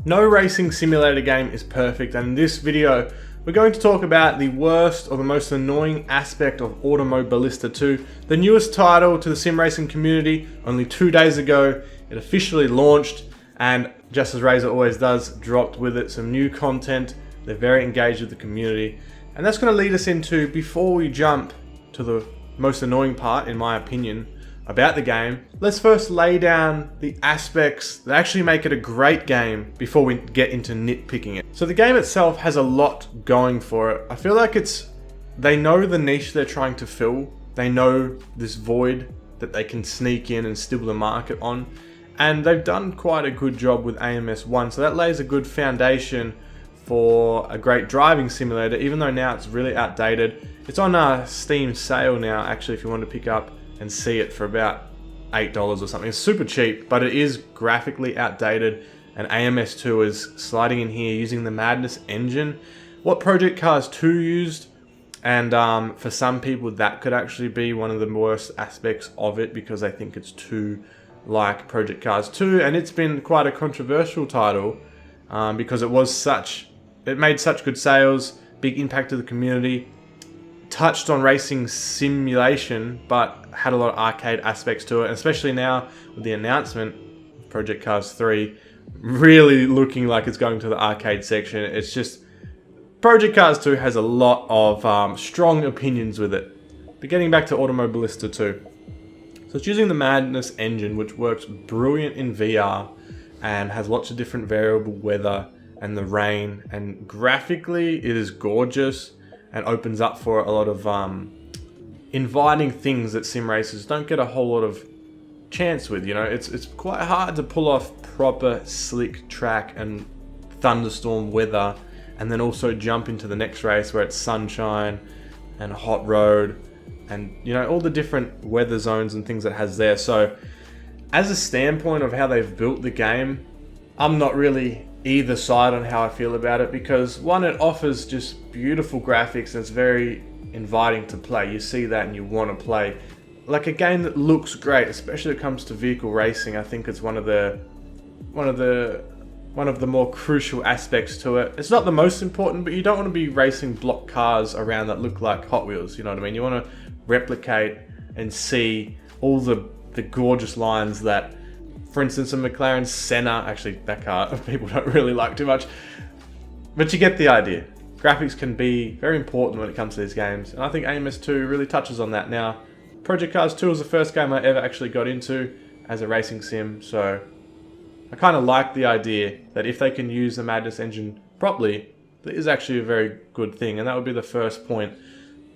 No racing simulator game is perfect, and in this video we're going to talk about the worst or the most annoying aspect of Automobolista2, the newest title to the sim racing community. Only 2 days ago it officially launched, and just as Reiza always does, dropped with it some new content. They're very engaged with the community, and that's going to lead us into, before we jump to the most annoying part in my opinion about the game, let's first lay down the aspects that actually make it a great game before we get into nitpicking it. So the game itself has a lot going for it. I feel like they know the niche they're trying to fill. They know this void that they can sneak in and steal the market on. And they've done quite a good job with AMS1, so that lays a good foundation for a great driving simulator, even though now it's really outdated. It's on a Steam sale now, actually, if you want to pick up and see it for about $8 or something. It's super cheap, but it is graphically outdated, and AMS2 is sliding in here using the Madness engine. What Project Cars 2 used, and for some people that could actually be one of the worst aspects of it because they think it's too like Project Cars 2, and it's been quite a controversial title because it made such good sales, big impact to the community, touched on racing simulation, but had a lot of arcade aspects to it, and especially now with the announcement of Project Cars 3 really looking like it's going to the arcade section. It's just, Project Cars 2 has a lot of strong opinions with it. But getting back to Automobolista 2, so it's using the Madness engine, which works brilliant in VR and has lots of different variable weather and the rain, and graphically it is gorgeous and opens up for a lot of inviting things that sim racers don't get a whole lot of chance with. You know, it's quite hard to pull off proper slick track and thunderstorm weather, and then also jump into the next race where it's sunshine and hot road, and you know, all the different weather zones and things it has there. So as a standpoint of how they've built the game, I'm not really either side on how I feel about it, because one, it offers just beautiful graphics and it's very inviting to play. You see that and you want to play. Like a game that looks great, especially when it comes to vehicle racing. I think it's one of the more crucial aspects to it. It's not the most important, but you don't want to be racing block cars around that look like Hot Wheels, you know what I mean? You want to replicate and see all the gorgeous lines that, for instance, a McLaren Senna, actually that car people don't really like too much, but you get the idea. Graphics can be very important when it comes to these games, and I think AMS2 really touches on that. Now, Project Cars 2 was the first game I ever actually got into as a racing sim, so I kind of like the idea that if they can use the Madness engine properly, that is actually a very good thing, and that would be the first point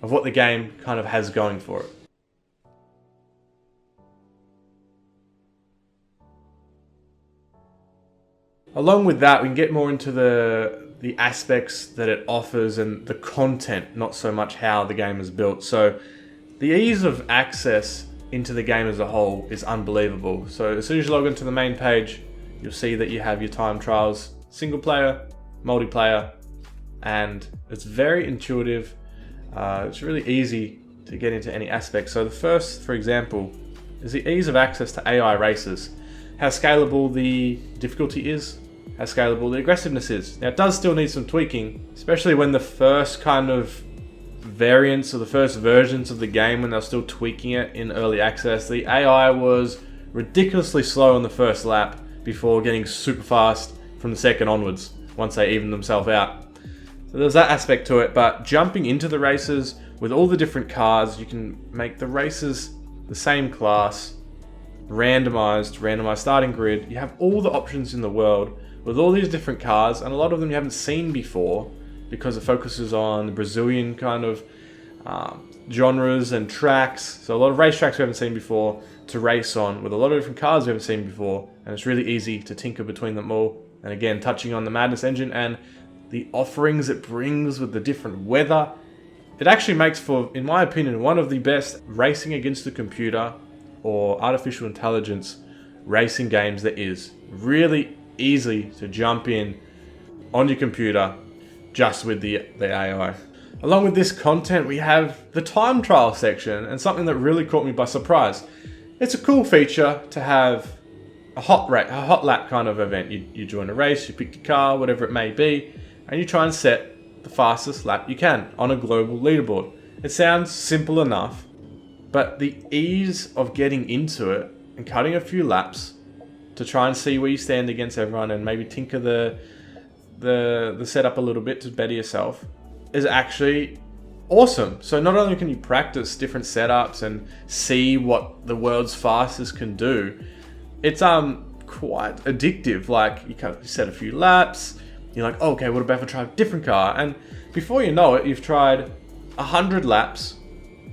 of what the game kind of has going for it. Along with that, we can get more into the aspects that it offers and the content, not so much how the game is built. So the ease of access into the game as a whole is unbelievable. So as soon as you log into the main page, you'll see that you have your time trials, single player, multiplayer, and it's very intuitive. It's really easy to get into any aspect. So the first, for example, is the ease of access to AI races. How scalable the difficulty is, how scalable the aggressiveness is. Now, it does still need some tweaking, especially when the first kind of variants or the first versions of the game, when they're still tweaking it in early access, the AI was ridiculously slow on the first lap before getting super fast from the second onwards, once they evened themselves out. So there's that aspect to it, but jumping into the races with all the different cars, you can make the races the same class, randomized starting grid. You have all the options in the world with all these different cars, and a lot of them you haven't seen before because it focuses on the Brazilian kind of genres and tracks. So a lot of racetracks we haven't seen before to race on, with a lot of different cars we haven't seen before, and it's really easy to tinker between them all. And again, touching on the Madness engine and the offerings it brings with the different weather, it actually makes for, in my opinion, one of the best racing against the computer or artificial intelligence racing games there is. Really easy to jump in on your computer just with the AI. Along with this content, we have the time trial section, and something that really caught me by surprise. It's a cool feature to have a hot lap kind of event. You join a race, you pick your car, whatever it may be, and you try and set the fastest lap you can on a global leaderboard. It sounds simple enough, but the ease of getting into it and cutting a few laps to try and see where you stand against everyone and maybe tinker the setup a little bit to better yourself is actually awesome. So not only can you practice different setups and see what the world's fastest can do, it's quite addictive. Like you set a few laps, you're like, oh, okay, what about if I try a different car? And before you know it, you've tried 100 laps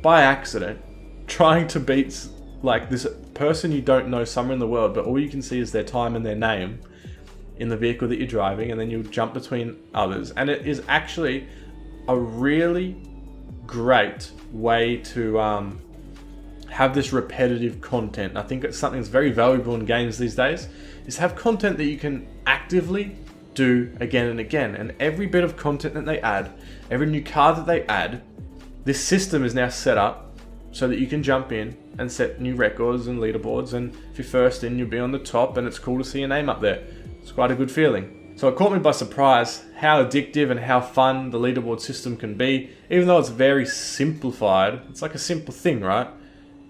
by accident, trying to beat like this person you don't know somewhere in the world, but all you can see is their time and their name in the vehicle that you're driving, and then you jump between others. And it is actually a really great way to have this repetitive content. I think it's something that's very valuable in games these days, is to have content that you can actively do again and again. And every bit of content that they add, every new car that they add, this system is now set up so that you can jump in and set new records and leaderboards, and if you're first in, you'll be on the top, and it's cool to see your name up there. It's quite a good feeling. So it caught me by surprise how addictive and how fun the leaderboard system can be, even though it's very simplified. It's like a simple thing, right?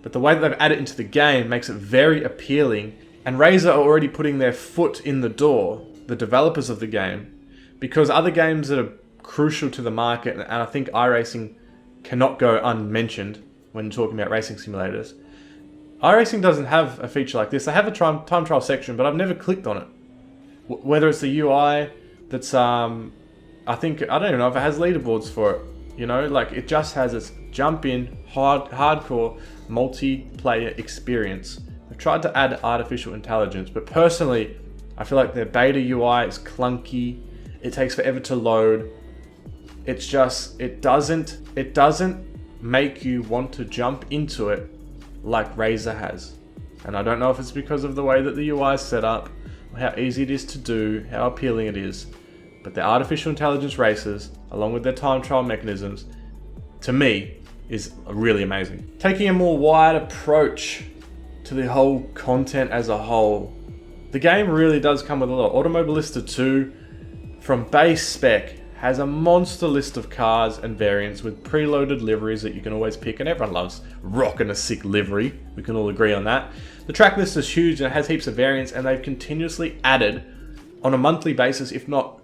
But the way that they've added it into the game makes it very appealing, and Reiza are already putting their foot in the door, the developers of the game, because other games that are crucial to the market, and I think iRacing cannot go unmentioned when talking about racing simulators. iRacing doesn't have a feature like this. They have a time trial section, but I've never clicked on it. Whether it's the UI that's, I don't even know if it has leaderboards for it. You know, like it just has this jump in, hardcore multiplayer experience. They've tried to add artificial intelligence, but personally, I feel like their beta UI is clunky. It takes forever to load. It's just, it doesn't make you want to jump into it like Reiza has. And I don't know if it's because of the way that the UI is set up, or how easy it is to do, how appealing it is, but the artificial intelligence races, along with their time trial mechanisms, to me, is really amazing. Taking a more wide approach to the whole content as a whole, the game really does come with a lot. Automobolista2, from base spec, has a monster list of cars and variants with preloaded liveries that you can always pick, and everyone loves rocking a sick livery. We can all agree on that. The track list is huge and it has heaps of variants, and they've continuously added on a monthly basis, if not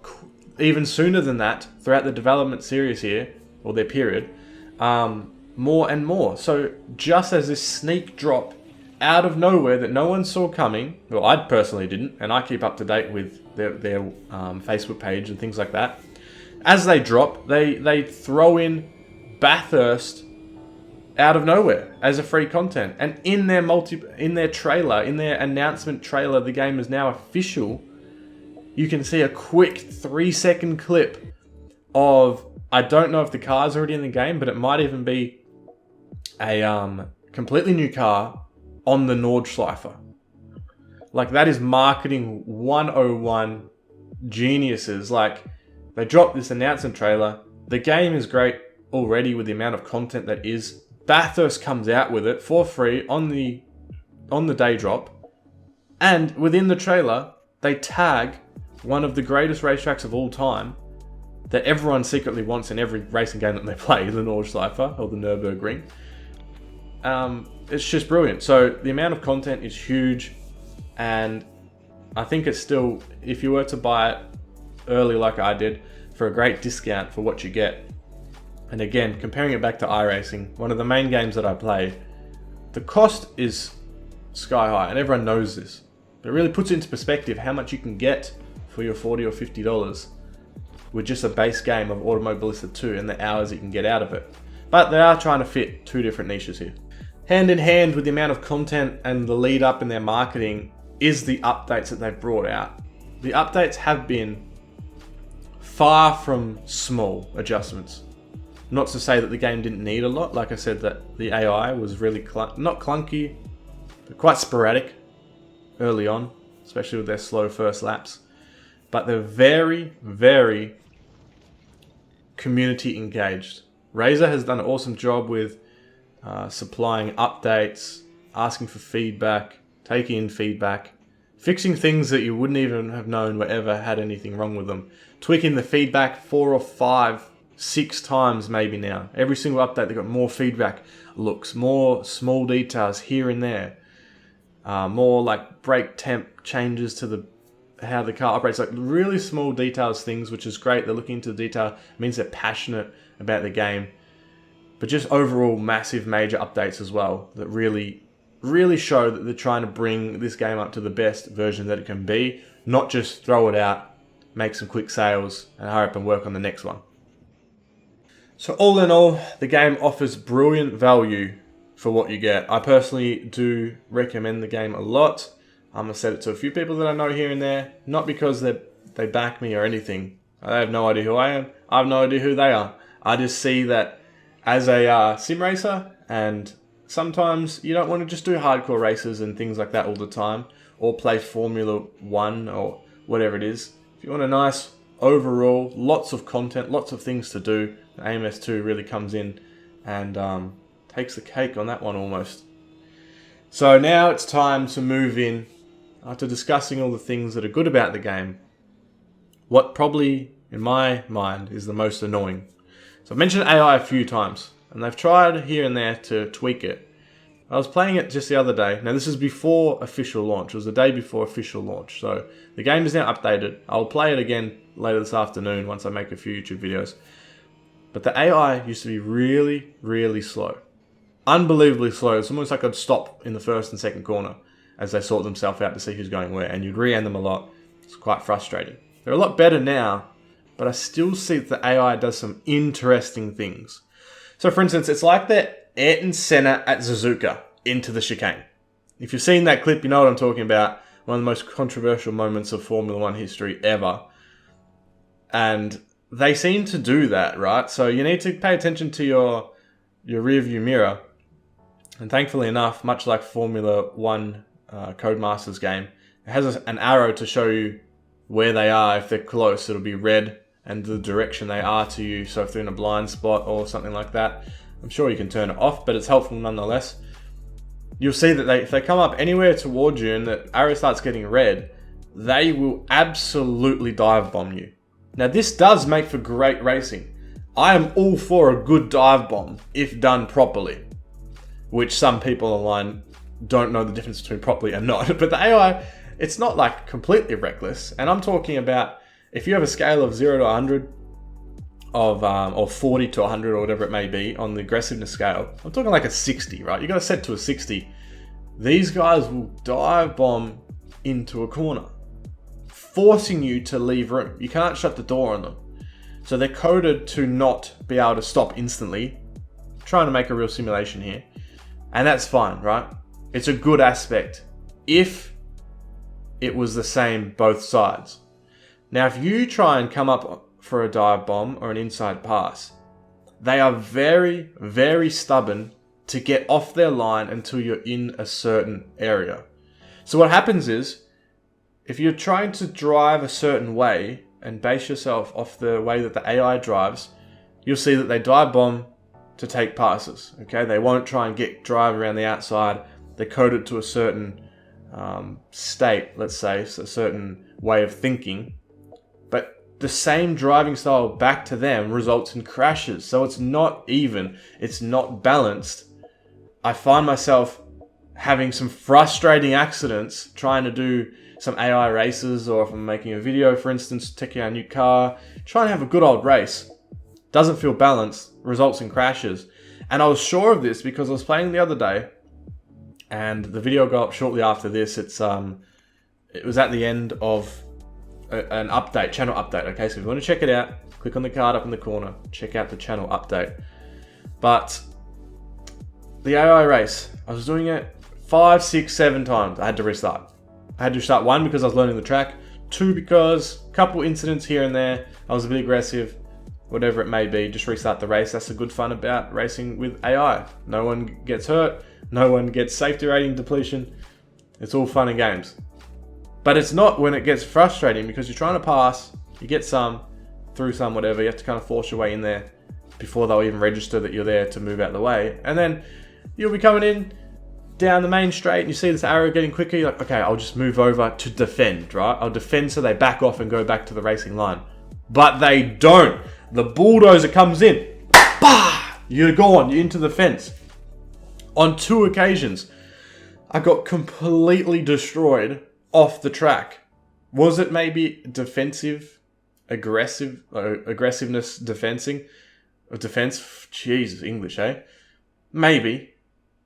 even sooner than that, throughout the development series here, or their period, more and more. So just as this sneak drop out of nowhere that no one saw coming, well, I personally didn't, and I keep up to date with their Facebook page and things like that. As they drop, they throw in Bathurst out of nowhere as a free content. And in their trailer, in their announcement trailer, the game is now official. You can see a quick 3-second clip of, I don't know if the car's already in the game, but it might even be a completely new car on the Nordschleifer. Like, that is marketing 101 geniuses. Like, they dropped this announcement trailer. The game is great already with the amount of content that is. Bathurst comes out with it for free on the day drop. And within the trailer, they tag one of the greatest racetracks of all time that everyone secretly wants in every racing game that they play, the Nordschleifer or the Nürburgring. It's just brilliant. So the amount of content is huge, and I think it's still, if you were to buy it early like I did, for a great discount for what you get. And again, comparing it back to iRacing, one of the main games that I play, the cost is sky high, and everyone knows this. But it really puts it into perspective how much you can get for your $40 or $50 with just a base game of Automobolista2 and the hours you can get out of it. But they are trying to fit two different niches here. Hand in hand with the amount of content and the lead up in their marketing is the updates that they've brought out. The updates have been far from small adjustments. Not to say that the game didn't need a lot. Like I said, that the AI was really not clunky, but quite sporadic early on, especially with their slow first laps. But they're very, very community engaged. Reiza has done an awesome job with supplying updates, asking for feedback, taking in feedback, Fixing things that you wouldn't even have known were ever had anything wrong with them. Tweaking the feedback 4 or 5, 6 times maybe now. Every single update they've got more feedback looks, more small details here and there. More like brake temp changes to how the car operates, like really small details things, which is great. They're looking into the detail. It means they're passionate about the game. But just overall massive major updates as well that really show that they're trying to bring this game up to the best version that it can be, not just throw it out, make some quick sales and hurry up and work on the next one. So all in all, the game offers brilliant value for what you get. I personally do recommend the game a lot. I'm going to set it to a few people that I know here and there, not because they back me or anything. I have no idea who I am. I have no idea who they are. I just see that as a sim racer, and sometimes you don't want to just do hardcore races and things like that all the time, or play Formula 1 or whatever it is. If you want a nice overall, lots of content, lots of things to do, AMS2 really comes in and takes the cake on that one almost. So now it's time to move in, after discussing all the things that are good about the game, what probably, in my mind, is the most annoying. So I've mentioned AI a few times, and they've tried here and there to tweak it. I was playing it just the other day. Now this is before official launch. It was the day before official launch. So the game is now updated. I'll play it again later this afternoon once I make a few YouTube videos. But the AI used to be really, really slow. Unbelievably slow. It's almost like I'd stop in the first and second corner as they sort themselves out to see who's going where. And you'd re-end them a lot. It's quite frustrating. They're a lot better now, but I still see that the AI does some interesting things. So for instance, it's like the Ayrton Senna at Suzuka into the chicane. If you've seen that clip, you know what I'm talking about. One of the most controversial moments of Formula 1 history ever. And they seem to do that, right? So you need to pay attention to your rear view mirror. And thankfully enough, much like Formula 1 Codemasters game, it has an arrow to show you where they are. If they're close, it'll be red and the direction they are to you. So if they're in a blind spot or something like that, I'm sure you can turn it off, but it's helpful nonetheless. You'll see that if they come up anywhere towards you and the arrow starts getting red, they will absolutely dive bomb you. Now this does make for great racing. I am all for a good dive bomb if done properly, which some people online don't know the difference between properly and not. But the AI, it's not like completely reckless. And I'm talking about if you have a scale of 0 to 100, or 40 to 100 or whatever it may be on the aggressiveness scale, I'm talking like a 60, right? You got to set to a 60. These guys will dive bomb into a corner, forcing you to leave room. You can't shut the door on them. So they're coded to not be able to stop instantly. Trying to make a real simulation here. And that's fine, right? It's a good aspect if it was the same both sides. Now, if you try and come up for a dive bomb or an inside pass, they are very, very stubborn to get off their line until you're in a certain area. So what happens is, if you're trying to drive a certain way and base yourself off the way that the AI drives, you'll see that they dive bomb to take passes. Okay, they won't try and drive around the outside. They're coded to a certain state, let's say, so a certain way of thinking. But the same driving style back to them results in crashes. So it's not even, it's not balanced. I find myself having some frustrating accidents trying to do some AI races, or if I'm making a video, for instance, taking out a new car, trying to have a good old race. Doesn't feel balanced, results in crashes. And I was sure of this because I was playing the other day, and the video got up shortly after this. It was at the end of an update, channel update. Okay, so if you want to check it out, click on the card up in the corner, check out the channel update. But the AI race, I was doing it 5, 6, 7 times. I had to restart. I had to restart, 1 because I was learning the track, 2 because a couple incidents here and there, I was a bit aggressive, whatever it may be, just restart the race. That's the good fun about racing with AI. No one gets hurt, no one gets safety rating depletion. It's all fun and games. But it's not when it gets frustrating, because you're trying to pass, you get some, through some, whatever, you have to kind of force your way in there before they'll even register that you're there to move out of the way. And then you'll be coming in, down the main straight and you see this arrow getting quicker, you're like, okay, I'll just move over to defend, right? I'll defend so they back off and go back to the racing line. But they don't. The bulldozer comes in. Bah! You're gone. You're into the fence. On 2 occasions, I got completely destroyed off the track. Was it maybe aggressiveness defense? Jesus, English, eh? Maybe.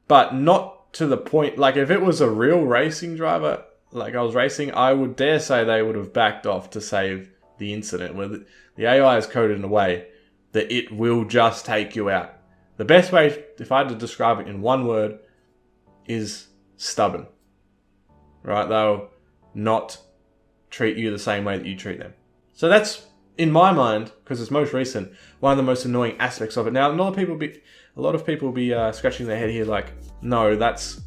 But not to the point, like if it was a real racing driver, like I was racing, I would dare say they would have backed off to save the incident, where the AI is coded in a way that it will just take you out. The best way, if I had to describe it in one word, is stubborn. Right? They'll not treat you the same way that you treat them. So that's, in my mind, because it's most recent, one of the most annoying aspects of it. Now, a lot of people will be scratching their head here like, no, that's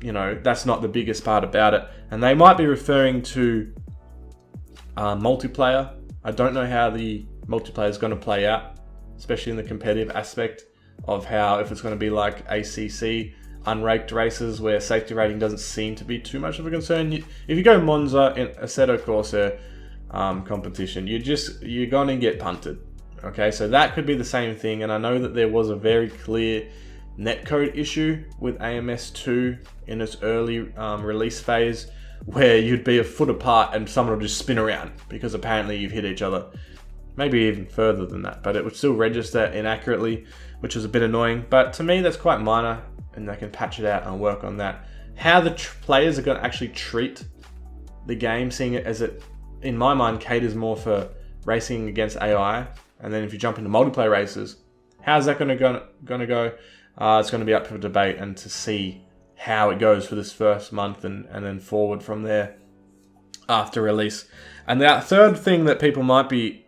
not the biggest part about it. And they might be referring to multiplayer. I don't know how the multiplayer is going to play out, especially in the competitive aspect of how, if it's going to be like ACC unraked races where safety rating doesn't seem to be too much of a concern. If you go Monza in Assetto Corsa competition, you're going to get punted. Okay, so that could be the same thing. And I know that there was a very clear netcode issue with AMS2 in its early release phase, where you'd be a foot apart and someone would just spin around because apparently you've hit each other. Maybe even further than that, but it would still register inaccurately, which was a bit annoying. But to me, that's quite minor, and they can patch it out and work on that. How the players are going to actually treat the game, seeing it as it, in my mind, caters more for racing against AI, and then if you jump into multiplayer races, how's that going to go? It's going to be up for debate and to see how it goes for this first month and then forward from there after release. And the third thing that people might be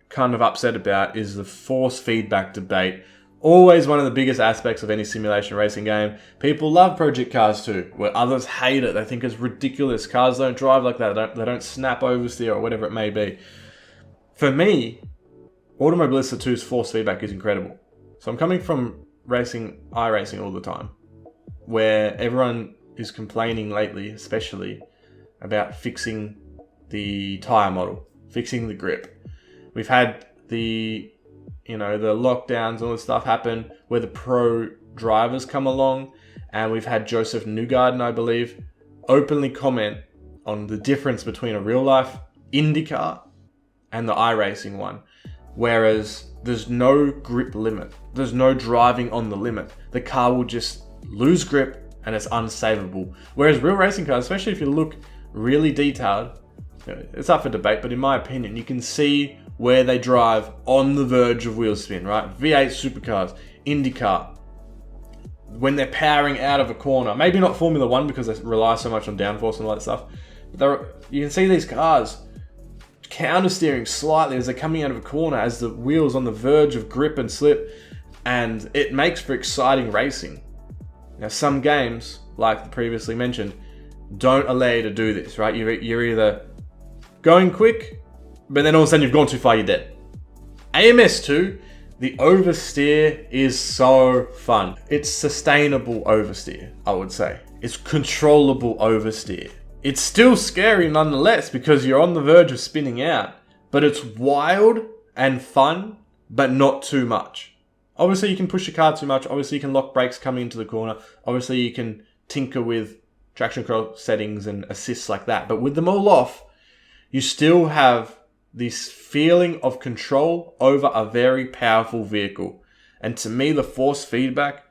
kind of upset about is the force feedback debate. Always one of the biggest aspects of any simulation racing game. People love Project Cars 2, where others hate it. They think it's ridiculous. Cars don't drive like that. They don't snap oversteer or whatever it may be. For me, Automobolista 2's force feedback is incredible. So I'm coming from iRacing all the time, where everyone is complaining lately, especially, about fixing the tyre model, fixing the grip. We've had the lockdowns and all this stuff happen where the pro drivers come along, and we've had Joseph Newgarden, I believe, openly comment on the difference between a real life IndyCar and the iRacing one. Whereas there's no grip limit. There's no driving on the limit. The car will just lose grip and it's unsavable. Whereas real racing cars, especially if you look really detailed, it's up for debate, but in my opinion, you can see where they drive on the verge of wheel spin, right? V8 supercars, IndyCar, when they're powering out of a corner, maybe not Formula 1 because they rely so much on downforce and all that stuff, but you can see these cars counter-steering slightly as they're coming out of a corner as the wheel's on the verge of grip and slip, and it makes for exciting racing. Now, some games, like the previously mentioned, don't allow you to do this, right? You're either going quick, but then all of a sudden you've gone too far, you're dead. AMS2, the oversteer is so fun. It's sustainable oversteer, I would say. It's controllable oversteer. It's still scary nonetheless because you're on the verge of spinning out, but it's wild and fun, but not too much. Obviously you can push your car too much. Obviously you can lock brakes coming into the corner. Obviously you can tinker with traction control settings and assists like that. But with them all off, you still have this feeling of control over a very powerful vehicle. And to me, the force feedback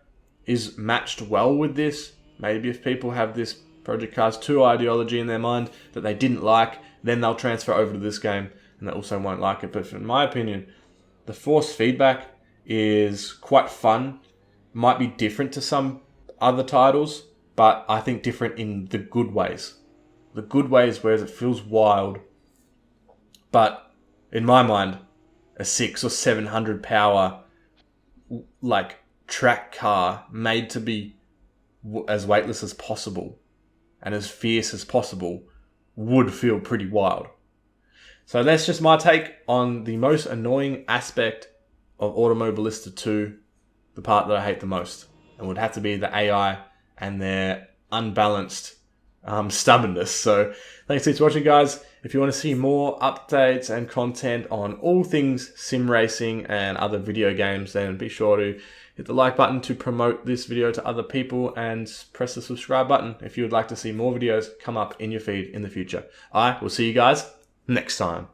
is matched well with this. Maybe if people have this Project Cars 2 ideology in their mind that they didn't like, then they'll transfer over to this game and they also won't like it. But in my opinion, the force feedback is quite fun. Might be different to some other titles, but I think different in the good ways. The good ways where it feels wild, but in my mind, a 600 or 700 power like track car made to be as weightless as possible and as fierce as possible would feel pretty wild. So that's just my take on the most annoying aspect of Automobolista 2, the part that I hate the most, and would have to be the AI and their unbalanced stubbornness. So thanks for watching, guys. If you want to see more updates and content on all things sim racing and other video games, then be sure to hit the like button to promote this video to other people, and press the subscribe button if you would like to see more videos come up in your feed in the future. I will see you guys next time.